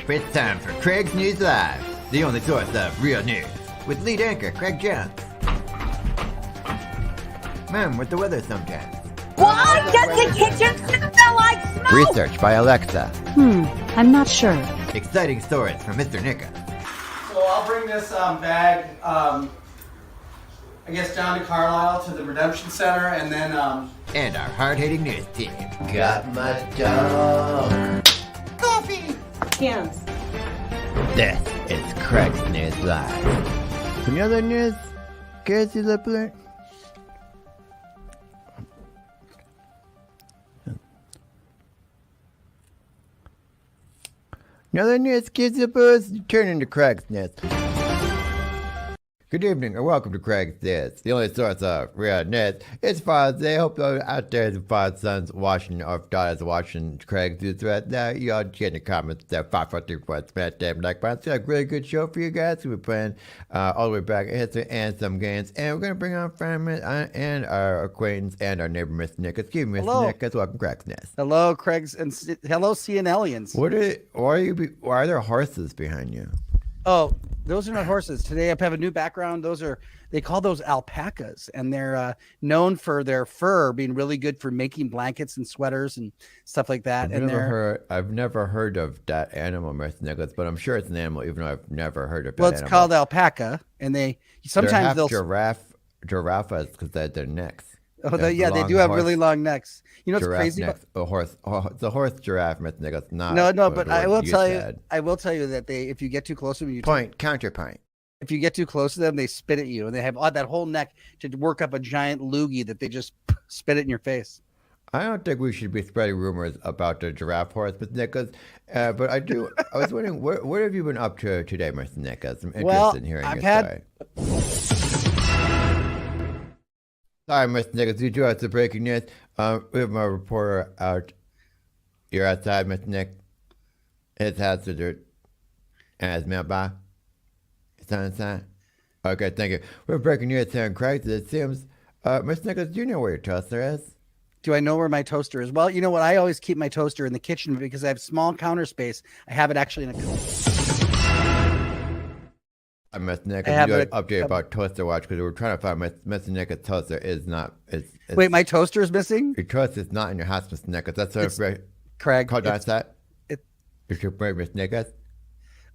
It's time for Craig's News Live, the only source of real news, with lead anchor Craig Jones. Ma'am, with the weather sometimes. Why does the kitchen smell like smoke? Research by Alexa. I'm not sure. Exciting stories from Mr. Nica. So I'll bring this bag, I guess, down to Carlisle to the Redemption Center, and then And our hard-hitting news team. Got my dog. coffee. Cans. This is Craig's News Live. Some other news? Guys, you look like... Another news gives you a boost. Turn into Craig's News. Good evening and welcome to Craig's News, the only source of real news. It's Father's Day. Hope those out there whose father's sons watching or daughters watching Craig's News right now, you all get in the comments there. 543 smash that like button. It's got a really good show for you guys. We're playing all the way back in history and some games. And we're going to bring on friend and our acquaintance and our neighbor, Miss Nica. Excuse me, Miss Nica. Welcome to Craig's News. Hello, Craig's, and hello, CNLians. Why are there horses behind you? Oh, those are not horses. Today I have a new background. They call those alpacas, and they're known for their fur being really good for making blankets and sweaters and stuff like that. I've never heard of that animal, Miss Nicholas, but I'm sure it's an animal, even though I've never heard of it. Well, it's called alpaca, and sometimes they'll giraffes because they have their necks. Oh, they do have really long necks. You know what's crazy? A horse. It's a horse giraffe, Miss Nicholas. Not no. But I will tell you that if you get too close to them, counterpoint. If you get too close to them, they spit at you, and they have that whole neck to work up a giant loogie that they just spit it in your face. I don't think we should be spreading rumors about the giraffe horse, Miss Nicholas. But I do. I was wondering, what have you been up to today, Miss Nicholas? I'm interested in hearing your story. Sorry, Mr. Nicholas, you do have some breaking news. We have my reporter out. You're outside, Mr. Nick. His house is dirt. And his mailbox. It's on inside. Okay, thank you. We're breaking news here in Craig's. It seems, Mr. Nicholas, do you know where your toaster is? Do I know where my toaster is? Well, you know what? I always keep my toaster in the kitchen because I have small counter space. I have it actually in a... Miss Nick, I do an update about Toaster Watch because we're trying to find Mr. Nick's toaster is not. Wait, my toaster is missing? Your toaster is not in your house, Mr. Nick. That's what Craig. Called that. It's your brain, Mr. Nick.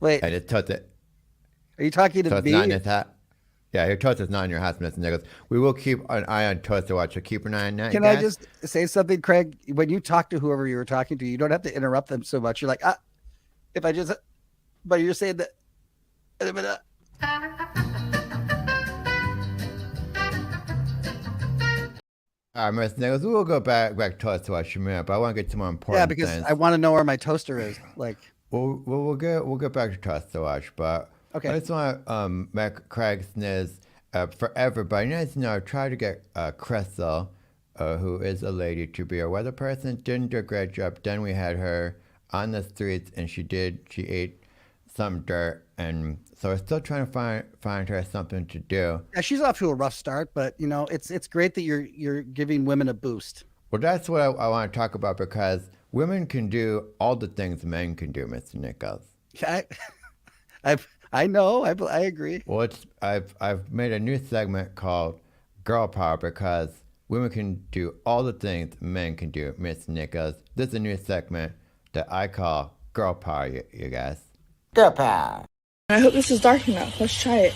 Wait. And it's toaster. Are you talking to me? Not in his hat. Yeah, your toaster's not in your house, Mr. Nicholas. We will keep an eye on Toaster Watch. So keep an eye on that. Can I just say something, Craig? When you talk to whoever you were talking to, you don't have to interrupt them so much. You're like, but you're saying that. All right, Mr. Nicholas, we'll go back to Toaster Watch in a minute, but I want to get to more important things. things. I want to know where my toaster is. Like, we'll get back to Toaster Watch, but okay. I just want to make Craig's news for everybody. You know, try to get Crystal, who is a lady, to be a weather person. Didn't do a great job. Then we had her on the streets, and she ate some dirt, and so we're still trying to find her something to do. Yeah, she's off to a rough start, but you know, it's great that you're giving women a boost. Well, that's what I want to talk about because women can do all the things men can do, Mr. Nichols. I know, I agree. Well, I've made a new segment called Girl Power because women can do all the things men can do, Mr. Nichols. This is a new segment that I call Girl Power, you guys. Girl Power. I hope this is dark enough. Let's try it.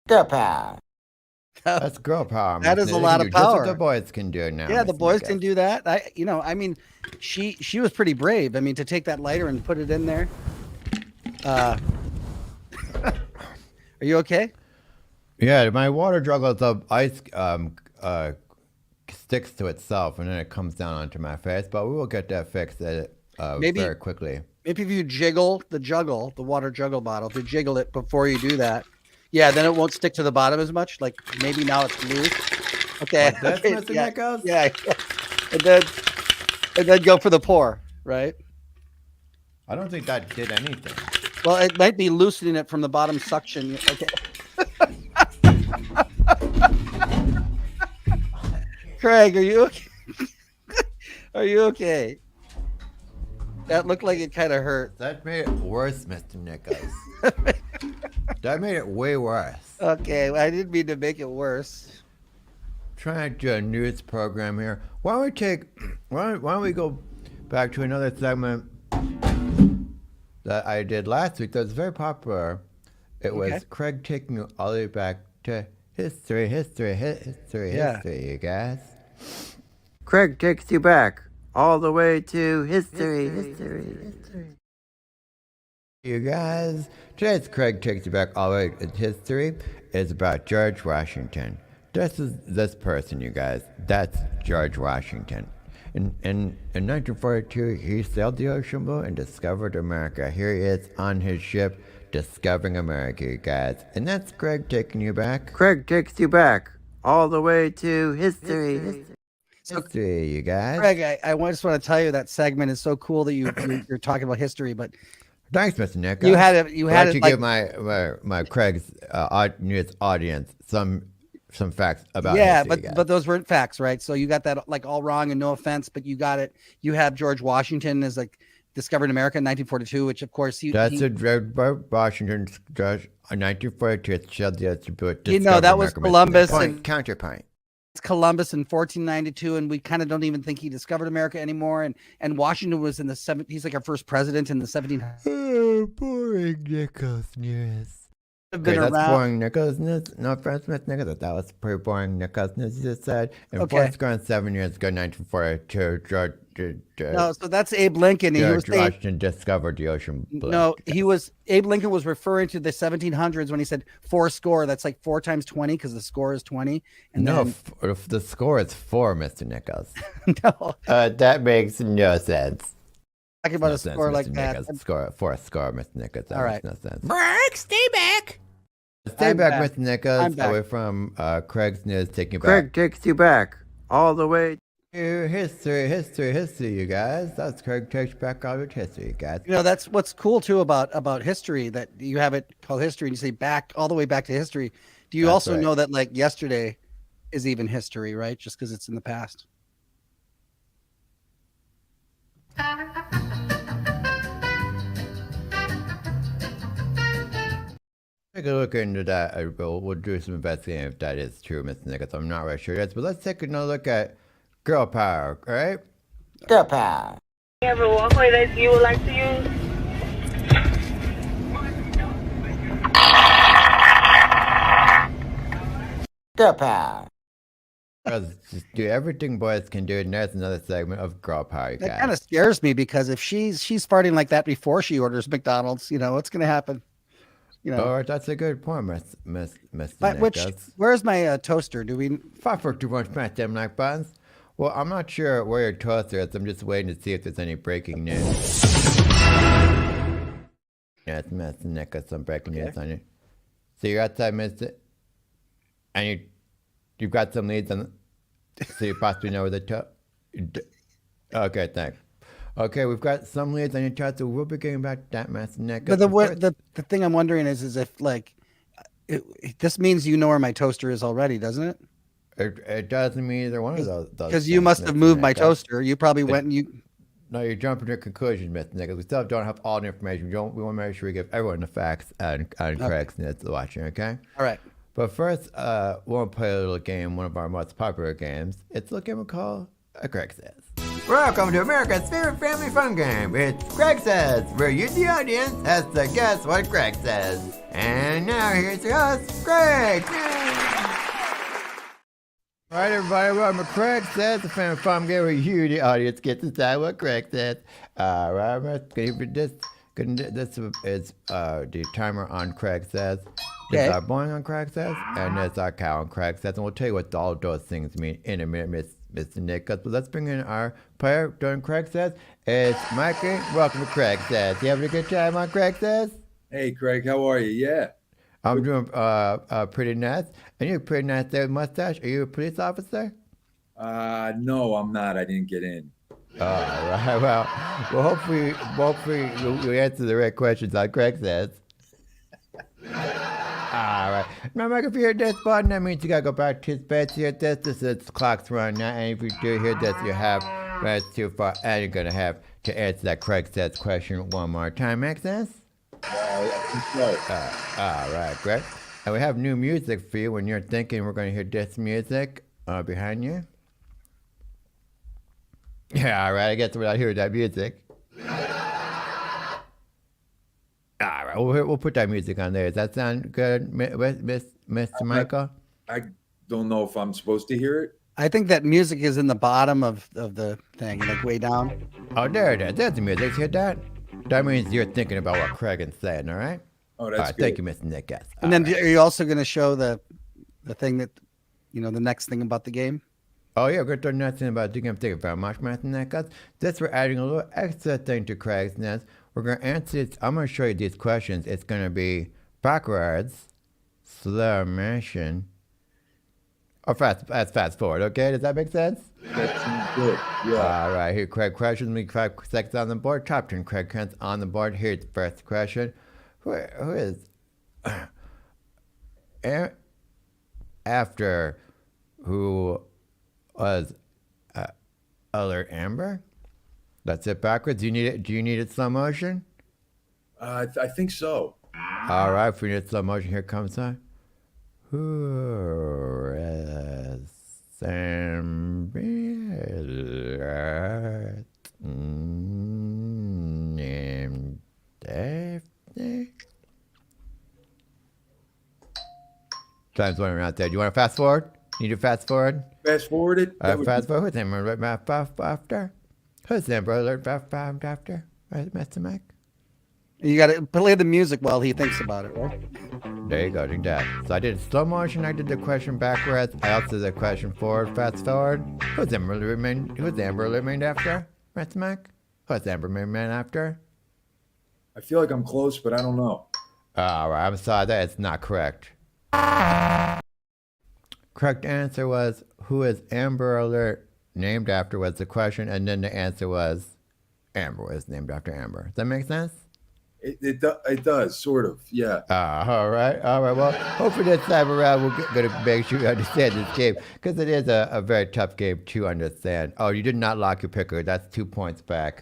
Girl Power. That's girl power. That is a lot of power. That's what the boys can do now. Yeah, the boys can do that. She was pretty brave. I mean, to take that lighter and put it in there. Are you okay? Yeah, my water juggle, the ice sticks to itself and then it comes down onto my face. But we will get that fixed very quickly. Maybe if you jiggle the water juggle bottle, to jiggle it before you do that. Yeah, then it won't stick to the bottom as much. Like maybe now it's loose. Okay. Like this, Mr. Nichols? Yeah. And then go for the pour, right? I don't think that did anything. Well, it might be loosening it from the bottom suction. Okay. Craig, are you okay? Are you okay? That looked like it kind of hurt. That made it worse, Mr. Nichols. That made it way worse. Okay, I didn't mean to make it worse. Trying to do a news program here. Why don't we go back to another segment that I did last week that was very popular. It was Craig taking you all the way back to history, you guys. Craig takes you back all the way to history. You guys, today's Craig takes you back all the way to history. It's about George Washington. This is this person, you guys. That's George Washington. In 1942, he sailed the ocean blue and discovered America. Here he is on his ship, discovering America, you guys. And that's Craig taking you back. Craig takes you back all the way to history. History, you guys. Craig, I just want to tell you that segment is so cool that you're talking about history, but Thanks, Mr. Nick. you had it to like, give my Craig's news audience some facts about history, but those weren't facts, right? So you got that like all wrong, and no offense, but you got it. You have George Washington as like discovered America in 1942, which of course George Washington, George, in 1942, that was Columbus and counterpoint. It's Columbus in 1492, and we kind of don't even think he discovered America anymore. And Washington was in the he's like our first president in the 1700s. Oh, boring Nichols news. That's boring Nichols news. No offense, Miss Nica, that was pretty boring Nichols news you just said. And okay. 7 years ago, 1942, George. No, so that's Abe Lincoln. George Washington discovered the ocean blue. No, Abe Lincoln was referring to the 1700s when he said 4 score. That's like 4 times 20 because the score is 20. And no, the score is 4, Mr. Nichols. No, that makes no sense. Talking about a score like that. For a score, Mr. Nichols. That makes no sense. Mark, stay back. Stay back, Mr. Nichols. Away from Craig's news, taking you back. Craig takes you back all the way to history, you guys. That's Craig takes you back all the way to history, you guys. You know, that's what's cool too about history, that you have it called history and you say back all the way back to history. Do you also know that like yesterday is even history, right? Just because it's in the past. Take a look into that. We'll do some investigating if that is true, Mr. Nichols. I'm not really sure it is, but let's take another look at girl power, all right? Girl power. You have a walkway that you would like to use? Girl power. Just do everything boys can do, and there's another segment of girl power, you guys. That kind of scares me because if she's farting like that before she orders McDonald's, what's going to happen? Oh, that's a good point, Miss Nichols. Where's my toaster? Do we 542 smash them like buttons? Well, I'm not sure where your toaster is. I'm just waiting to see if there's any breaking news. Yes, Miss Nichols, some breaking news on you. So you're outside, and you've got some leads on. So you possibly know where the Okay, thanks. Okay, we've got some leads on your chart, so we'll be getting back to that, Miss Nica. But the thing I'm wondering is if like this means you know where my toaster is already, doesn't it? It doesn't mean either one of those. Because you must have moved my toaster. You probably went and you. No, you're jumping to conclusions, Miss Nica. We still don't have all the information. We want to make sure we give everyone the facts and correct that's watching. Okay. All right. But first, we'll play a little game, one of our most popular games. It's a little game we call Craig Says. Welcome to America's favorite family fun game. It's Craig Says, where you, the audience, has to guess what Craig says. And now here's your host, Craig. All right, everybody, welcome to Craig Says, the family fun game where you, the audience, get to decide what Craig says. All right, this is the timer on Craig Says. This is our bowling on Craig Says, and this is our cow on Craig Says. And we'll tell you what all those things mean in a minute, Mr. Nichols. But let's bring in our player during Craig Says. It's Mikey. Welcome to Craig Says. You having a good time on Craig Says? Hey, Craig, how are you? Yeah. I'm doing pretty nice. And you're pretty nice there with mustache. Are you a police officer? No, I'm not. I didn't get in. All right. Well, hopefully you'll answer the right questions on Craig Says. All right. Now, Mike, if you hear this button, that means you gotta go back to space to hear this. This is the clock's running now, and if you do hear this, you have right too far, and you're gonna have to answer that Craig says question one more time. Make sense? I think so. All right, great. And we have new music for you. When you're thinking, we're gonna hear this music behind you. Yeah, all right. I guess we're not hearing that music. All right, we'll put that music on there. Does that sound good, Mr. Michael? I don't know if I'm supposed to hear it. I think that music is in the bottom of the thing, like way down. Oh, there it is. There's the music. Hit that. That means you're thinking about what Craig is saying, all right? Oh, All that's right, good. thank you, Mr. Nick. Yes. And then are you also going to show the thing that, the next thing about the game? Oh, yeah, we're going to throw nothing about the game. Thank you very much, Mr. Nick. This, we're adding a little extra thing to Craig's Nest. We're going to answer this. I'm going to show you these questions. It's going to be backwards, slow motion, or fast forward, okay? Does that make sense? That seems good. Yeah. All right, here, Craig questions. We 5 seconds on the board. Top 10 Craig Kent's on the board. Here's the first question. Who is after who was Alert Amber? That's it backwards. Do you need it? Do you need it slow motion? I think so. All right, if we need slow motion, here comes on. Who is Amber named Daphne? Time's running out there. Do you want to fast forward? Need to fast forward? Fast forward it. That would Fast be- forward. Who's Amber Alert after? Who's Amber Alert after? Right, Mr. Mike? You got to play the music while he thinks about it, right? There you go, do that. So I did slow motion, I did the question backwards, I also did the question forward, fast forward. Who's Amber remained after? Mr. Mike? Who's Amber remained after? I feel like I'm close, but I don't know. All right, I'm sorry, that is not correct. Correct answer was, who is Amber Alert named after was the question, and then the answer was, Amber was named after Amber. Does that make sense? It does, sort of, yeah. All right. Well, hopefully this time around we're going to make sure you understand this game, because it is a very tough game to understand. Oh, you did not lock your picker. That's 2 points back.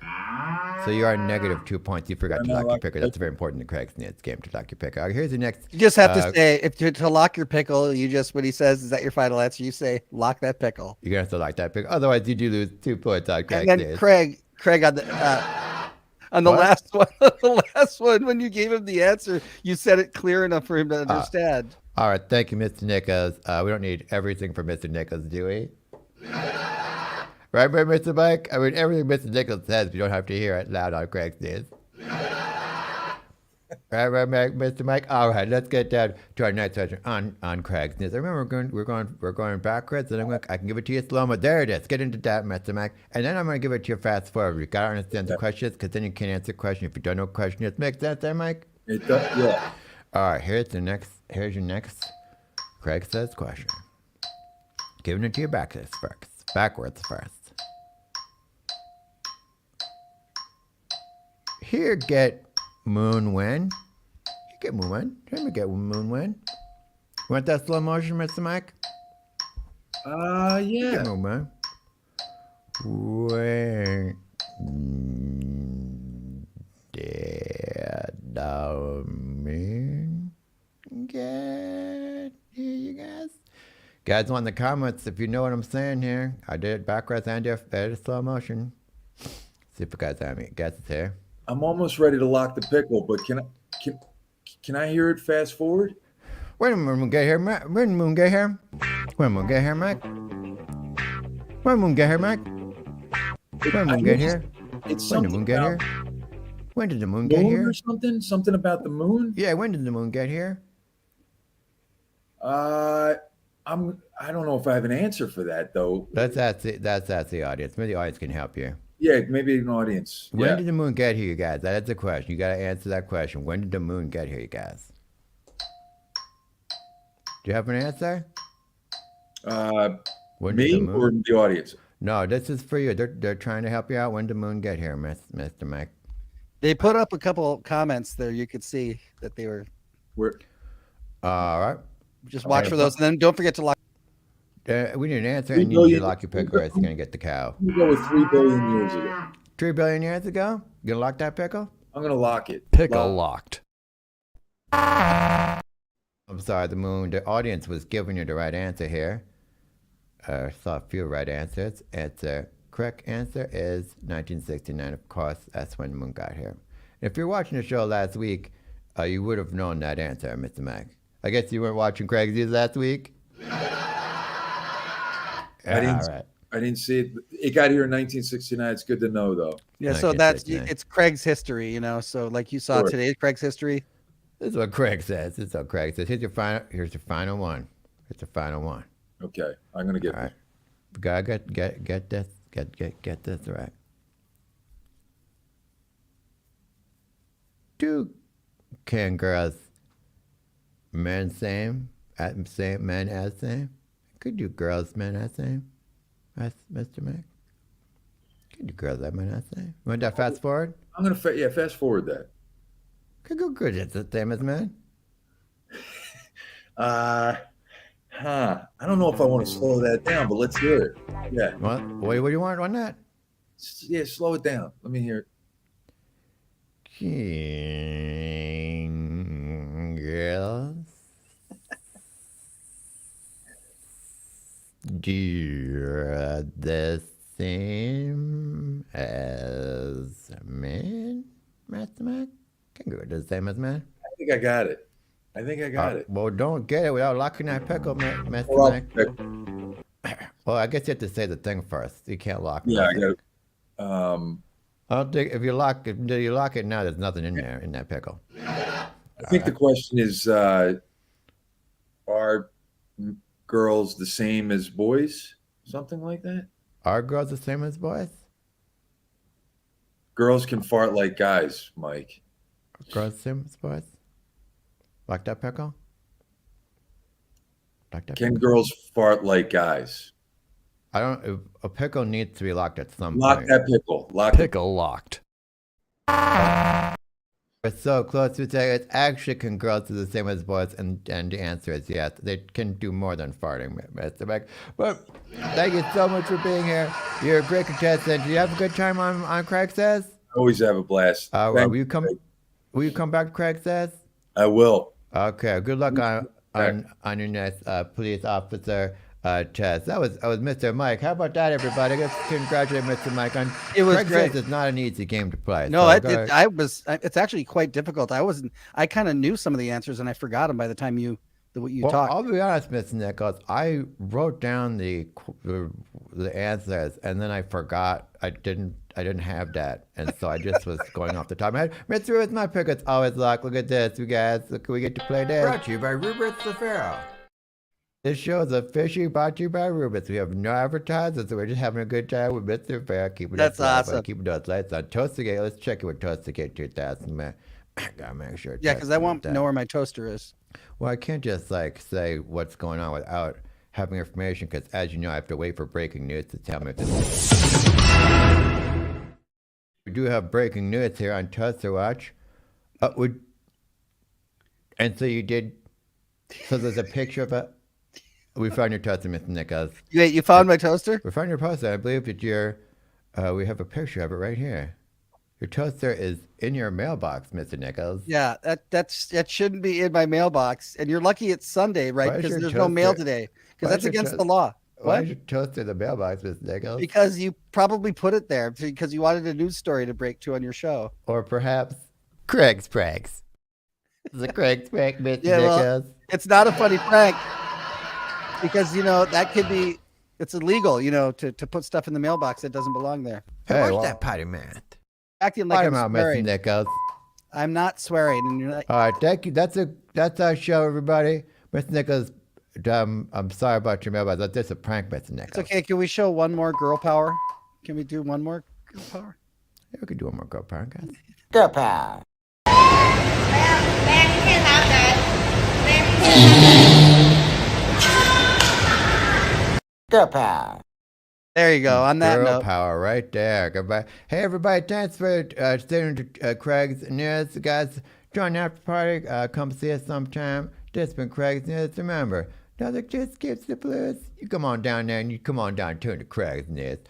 So you are negative 2 points. You forgot to lock your picker. That's very important in Craig's Nets game to lock your picker. All right, here's the next. You just have to say, to lock your pickle, you just, what he says, is that your final answer? You say, lock that pickle. You're going to have to lock that picker. Otherwise, you do lose 2 points on Craig's And then Nets. Craig on the What? last one, when you gave him the answer, you said it clear enough for him to understand. All right. Thank you, Mr. Nichols. We don't need everything from Mr. Nichols, do we? Right, Mr. Mike? I mean, everything Mr. Nichols says, we don't have to hear it loud on Craig's Nets. Right, Mr. Mike. All right, let's get down to our next session on Craig's Nest. Remember, we're going backwards, and I can give it to you slow mo. There it is. Get into that, Mr. Mike, and then I'm going to give it to you fast forward. You gotta understand the questions, because then you can't answer the question if you don't know what question is. Make sense, there, Mike? It does, yeah. All right, here's your next Craig says question. Giving it to you backwards first. Here, get moon when. You get moon when. Let me get moon when. You want that slow motion, Mr. Mike? Get Yeah. moon when. When did the moon get here, you guys? Guys, want in the comments if you know what I'm saying here. I did it backwards and I did it slow motion. See if you guys have any guesses here. I'm almost ready to lock the pickle, but can I hear it fast forward? When did moon get here, Mike? When moon get here? When moon get here, Mike? When moon get here, Mike? When moon get here? It's When did the something moon get about here? When did the moon get moon here? or something? Something about the moon? Yeah, when did the moon get here? I don't know if I have an answer for that though. That's the audience. Maybe the audience can help you. Yeah, maybe an audience. When Yeah. did the moon get here, you guys? That's the question. You got to answer that question. When did the moon get here, you guys? Do you have an answer? When did the Me moon? or the audience? No, this is for you. They're trying to help you out. When did the moon get here, Mr. Mike? They put up a couple comments there. You could see that they were. Where? All right. Just watch for those, and then don't forget to lock. We need an answer, 3 and you need to billion- lock your pickle, or it's going to get the cow. I'm gonna go with 3 billion years ago. 3 billion years ago? You going to lock that pickle? I'm gonna lock it. Pickle locked. I'm sorry, the audience was giving you the right answer here. I saw a few right answers. Correct answer is 1969. Of course, that's when the moon got here. If you're watching the show last week, you would have known that answer, Mr. Mac. I guess you weren't watching Craig's News last week? I didn't. All right. I didn't see it. It got here in 1969. It's good to know, though. Yeah, so it's Craig's history, you know. So like you saw today, Craig's history. This is what Craig says. This is what Craig says. Here's your final one. Here's the final one. Okay, I'm gonna get. All right. Gotta get this. Get this right. Can girls men same men as same? Could you girls men as same? As Mr. Mac? Could you girls that men as same? You want that fast forward? I'm gonna fast forward that. Could go good. It's the same as men. I don't know if I want to slow that down, but let's hear it. Yeah. What do you want on that? Yeah, slow it down. Let me hear it. Girls. Do you the same as men, Master Mac? Can go the same as men. I think I got it. Well, don't get it without locking that pickle, Master Well, Mac. Well, I guess you have to say the thing first. You can't lock it. Yeah, I got it. I don't think if you lock it now, there's nothing in there in that pickle. I think the question is, are girls the same as boys? Something like that? Are girls the same as boys? Girls can fart like guys, Mike. Are girls the same as boys? Lock that pickle? Can girls fart like guys? A pickle needs to be locked at some Lock point. that pickle. Pickle locked. We're so close to saying it. Actually, can girls do the same as boys? And the answer is yes. They can do more than farting, Mr. Mac. But thank you so much for being here. You're a great contestant. Do you have a good time on Craig Says? I always have a blast. Will you come back to Craig Says? I will. Okay. Good luck on your next police officer test. I was Mr. Mike. How about that, everybody? Let's congratulate Mr. Mike on. It was Craig great. Says it's not an easy game to play. No, so it's actually quite difficult. I kind of knew some of the answers and I forgot them by the time you talked. I'll be honest, Mr. Nichols. I wrote down the answers and then I forgot. I didn't have that, and so I just was going off the top of my head. Mr. With my pick, it's always luck. Look at this, you guys. Look, we get to play this. Brought to you by Rupert's the Pharaoh. This show is officially brought to you by Rupert's. We have no advertisers, so we're just having a good time with Mr. Fair. That's awesome. Keeping those lights on. Toastigate. Let's check it with Toastigate 2000. Man, gotta make sure. Yeah, because I want to know where my toaster is. Well, I can't just say what's going on without having information, because as you know, I have to wait for breaking news to tell me if this. We do have breaking news here on Toaster Watch. And so you did. So there's a picture of it. We found your toaster, Mr. Nichols. Wait, you found my toaster? We found your toaster. I believe that we have a picture of it right here. Your toaster is in your mailbox, Mr. Nichols. Yeah, that shouldn't be in my mailbox. And you're lucky it's Sunday, right? Because there's no mail today. Because that's against the law. Why is your toaster in the mailbox, Mr. Nichols? Because you probably put it there because you wanted a news story to break to on your show. Or perhaps Craig's pranks. It's a Craig's prank, Mr. Yeah, Nichols. well, it's not a funny prank because that could be it's illegal, to put stuff in the mailbox that doesn't belong there. Hey, what's that potty mouth? Acting like I'm Mouth, swearing. Mr. Nichols. I'm not swearing, and you're like, All right, thank you. That's our show, everybody. Mr. Nichols, I'm sorry about your mailbox. That's just a prank, Mr. Nichols. it's okay. Can we show one more girl power? Can we do one more girl power? Yeah, we could do one more girl power, guys. Girl power. Girl power. There you go. On that Girl note, power right there. Goodbye. Hey, everybody. Thanks for staying to Craig's News. Guys, join the after party. Come see us sometime. This has been Craig's Nest. Remember, nothing just skips the blues. You come on down there and you come on down to the Craig's Nest.